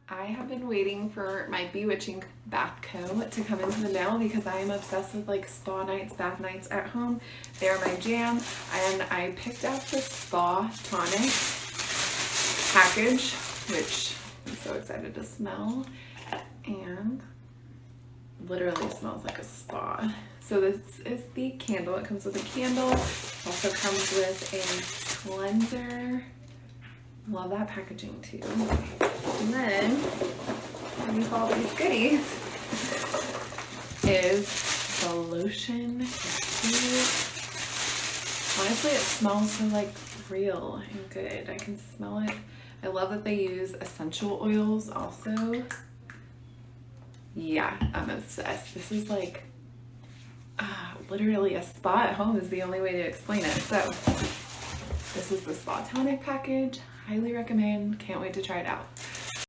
I have been waiting for my B.Witching bath comb to come into the mail because I am obsessed with like spa nights, bath nights at home. They are my jam. And I picked up the Spa Tonic package, which I'm so excited to smell. And literally smells like a spa. So this is the candle. It comes with a candle. Also comes with a cleanser. Love that packaging too. And then, underneath all these goodies is the lotion. Honestly, it smells so like real and good. I can smell it. I love that they use essential oils also. Yeah, I'm obsessed. This is like literally a spa at home is the only way to explain it. So this is the Spa Tonic package. Highly recommend. Can't wait to try it out.